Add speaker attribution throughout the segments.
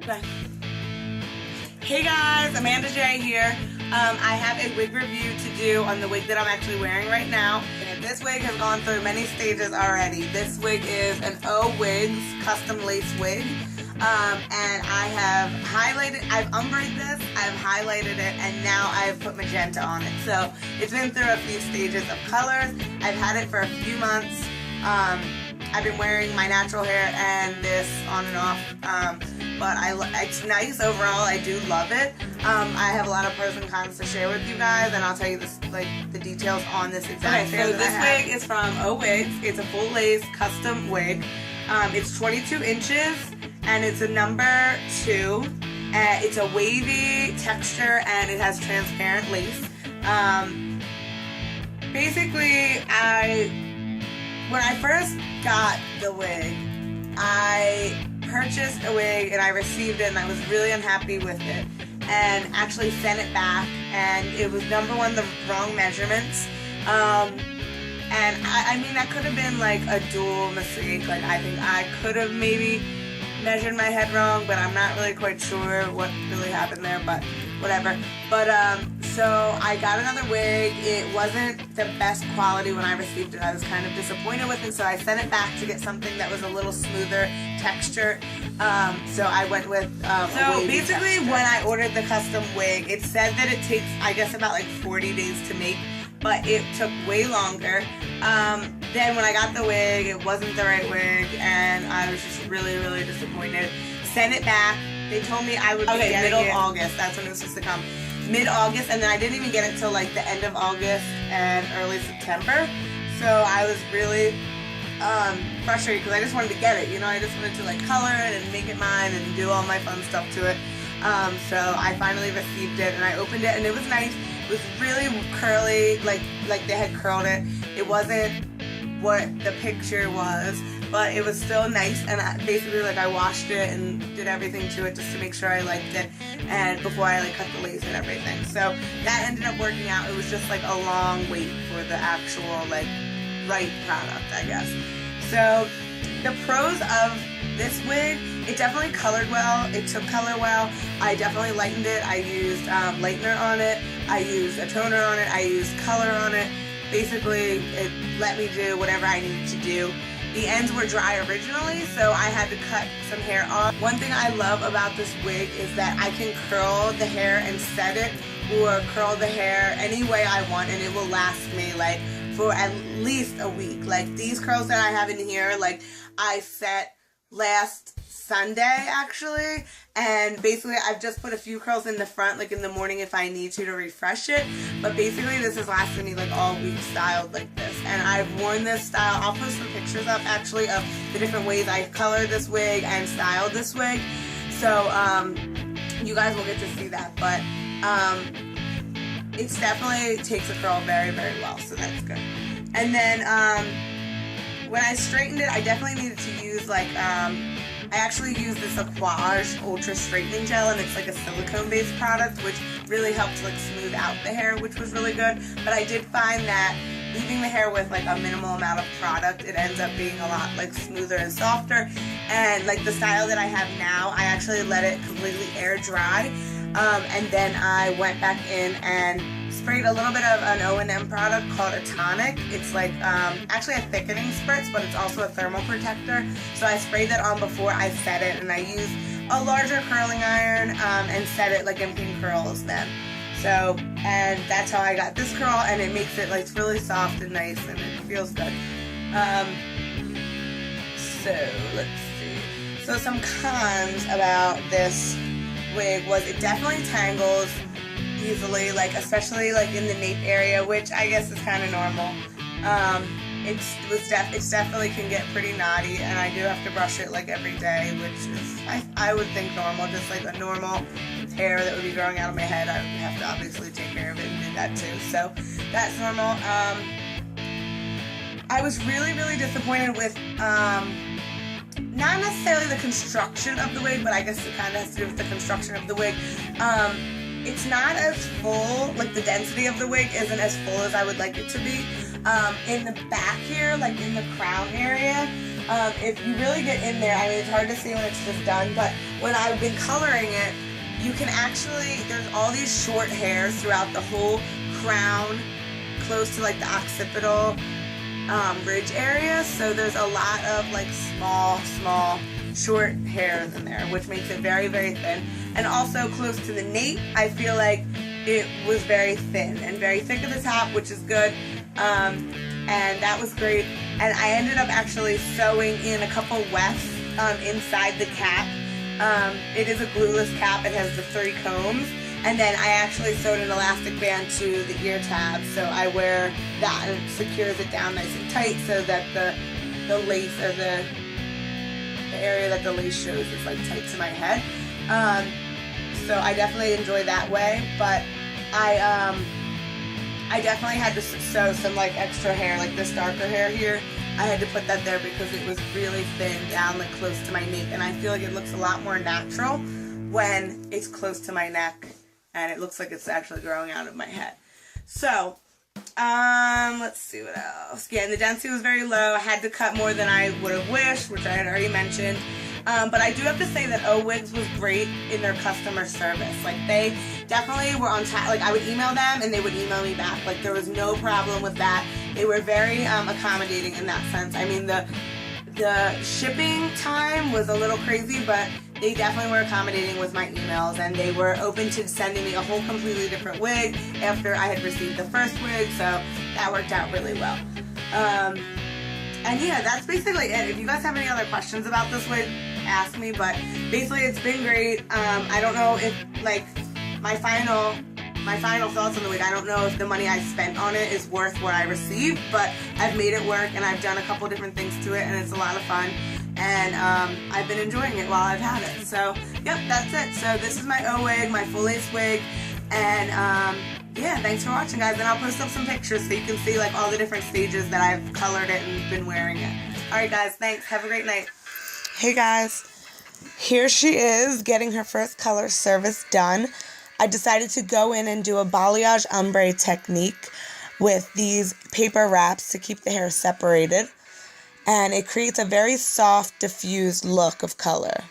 Speaker 1: Bye. Hey guys, Amanda J here. I have a wig review to do on the wig that I'm actually wearing right now. And this wig has gone through many stages already. This wig is an Owigs custom lace wig. And I have highlighted, I've umbreed this, I've highlighted it, and now I've put magenta on it. So it's been through a few stages of colors. I've had it for a few months. I've been wearing my natural hair and this on and off, but it's nice overall. I do love it. I have a lot of pros and cons to share with you guys, and I'll tell you this, like the details on this exact hair. So this wig is from Owigs. It's a full lace custom wig. It's 22 inches, and it's a number 2. It's a wavy texture, and it has transparent lace. Basically, when I first got the wig, I purchased a wig and I received it and I was really unhappy with it and actually sent it back, and it was number 1, the wrong measurements. And I mean, that could have been like a dual mistake. Like, I think I could have maybe measured my head wrong, but I'm not really quite sure what really happened there, but whatever. But so I got another wig. It wasn't the best quality when I received it. I was kind of disappointed with it, so I sent it back to get something that was a little smoother texture. So I went with so basically texture. When I ordered the custom wig, it said that it takes, I guess, about like 40 days to make, but it took way longer. Then when I got the wig, it wasn't the right wig, and I was just really, really disappointed. Sent it back. They told me I would be getting middle of August. That's when it was supposed to come. Mid-August, and then I didn't even get it till like the end of August and early September. So I was really frustrated because I just wanted to get it. You know, I just wanted to like color it and make it mine and do all my fun stuff to it. So I finally received it, and I opened it, and it was nice. It was really curly, like they had curled it. It wasn't what the picture was, but it was still nice, and basically like I washed it and did everything to it just to make sure I liked it, and before I like cut the lace and everything. So that ended up working out. It was just like a long wait for the actual like right product, I guess. So the pros of this wig, it definitely colored well, it took color well, I definitely lightened it, I used lightener on it, I used a toner on it, I used color on it. Basically, it let me do whatever I needed to do. The ends were dry originally, so I had to cut some hair off. One thing I love about this wig is that I can curl the hair and set it, or curl the hair any way I want, and it will last me like for at least a week. Like these curls that I have in here, like I set last Sunday actually, and basically I've just put a few curls in the front like in the morning if I need to refresh it, but basically this has lasted me like all week styled like this, and I've worn this style. I'll post some pictures up actually of the different ways I colored this wig and styled this wig, so you guys will get to see that, but it definitely takes a curl very, very well, so that's good. And then when I straightened it, I definitely needed to use like I actually use this Aquage Ultra Straightening Gel, and it's like a silicone-based product, which really helps like smooth out the hair, which was really good. But I did find that leaving the hair with like a minimal amount of product, it ends up being a lot like smoother and softer. And like the style that I have now, I actually let it completely air dry, and then I went back in and sprayed a little bit of an O&M product called a tonic. It's like actually a thickening spritz, but it's also a thermal protector. So I sprayed that on before I set it, and I used a larger curling iron and set it like in pin curls then. So, and that's how I got this curl, and it makes it like it's really soft and nice, and it feels good. So let's see. So some cons about this wig was it definitely tangles easily, like especially like in the nape area, which I guess is kind of normal. It definitely can get pretty knotty, and I do have to brush it like every day, which is I would think normal, just like a normal hair that would be growing out of my head. I would have to obviously take care of it and do that too, so that's normal. I was really, really disappointed with not necessarily the construction of the wig, but I guess it kind of has to do with the construction of the wig. It's not as full, like the density of the wig isn't as full as I would like it to be. In the back here, like in the crown area, if you really get in there, I mean, it's hard to see when it's just done, but when I've been coloring it, you can actually, there's all these short hairs throughout the whole crown, close to like the occipital ridge area, so there's a lot of like small short hairs in there, which makes it very, very thin. And also close to the nape, I feel like it was very thin and very thick at the top, which is good. And that was great. And I ended up actually sewing in a couple wefts inside the cap. It is a glueless cap. It has the 3 combs. And then I actually sewed an elastic band to the ear tab, so I wear that and it secures it down nice and tight so that the lace, or the area that the lace shows, is like tight to my head. So I definitely enjoy that way, but I definitely had to sew some like extra hair, like this darker hair here. I had to put that there because it was really thin down like close to my nape, and I feel like it looks a lot more natural when it's close to my neck and it looks like it's actually growing out of my head. So let's see what else. Yeah, and the density was very low. I had to cut more than I would have wished, which I had already mentioned. But I do have to say that Owigs was great in their customer service. Like, they definitely were on time. Like, I would email them and they would email me back. Like, there was no problem with that. They were very accommodating in that sense. I mean, the shipping time was a little crazy, but they definitely were accommodating with my emails, and they were open to sending me a whole completely different wig after I had received the first wig, so that worked out really well. And yeah, that's basically it. If you guys have any other questions about this wig, ask me, but basically it's been great. I don't know if, like, my final thoughts on the wig, I don't know if the money I spent on it is worth what I received, but I've made it work, and I've done a couple different things to it, and it's a lot of fun, and I've been enjoying it while I've had it. So, yep, that's it. So this is my O-wig, my full lace wig, and yeah, thanks for watching, guys, and I'll post up some pictures so you can see like all the different stages that I've colored it and been wearing it. Alright guys, thanks. Have a great night. Hey guys, here she is getting her first color service done. I decided to go in and do a balayage ombre technique with these paper wraps to keep the hair separated, and it creates a very soft, diffused look of color.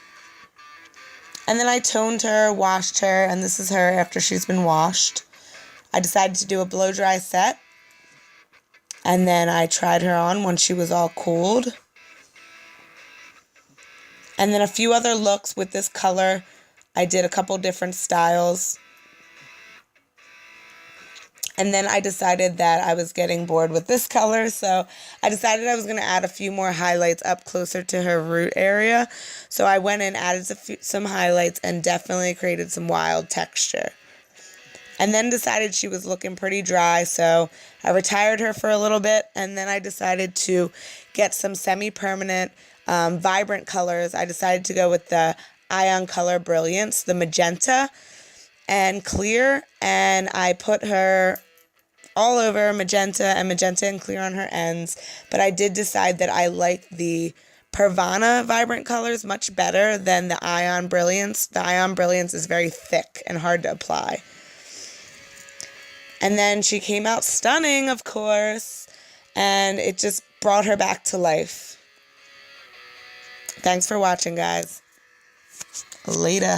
Speaker 1: And then I toned her, washed her, and this is her after she's been washed. I decided to do a blow dry set, and then I tried her on when she was all cooled. And then a few other looks with this color. I did a couple different styles. And then I decided that I was getting bored with this color, so I decided I was going to add a few more highlights up closer to her root area. So I went and added some highlights and definitely created some wild texture. And then decided she was looking pretty dry, so I retired her for a little bit, and then I decided to get some semi-permanent, vibrant colors. I decided to go with the Ion Color Brilliance, the magenta and clear, and I put her all over magenta and clear on her ends, but I did decide that I like the Pervana vibrant colors much better than the Ion Brilliance. The Ion Brilliance is very thick and hard to apply. And then she came out stunning, of course, and it just brought her back to life. Thanks for watching, guys. Later.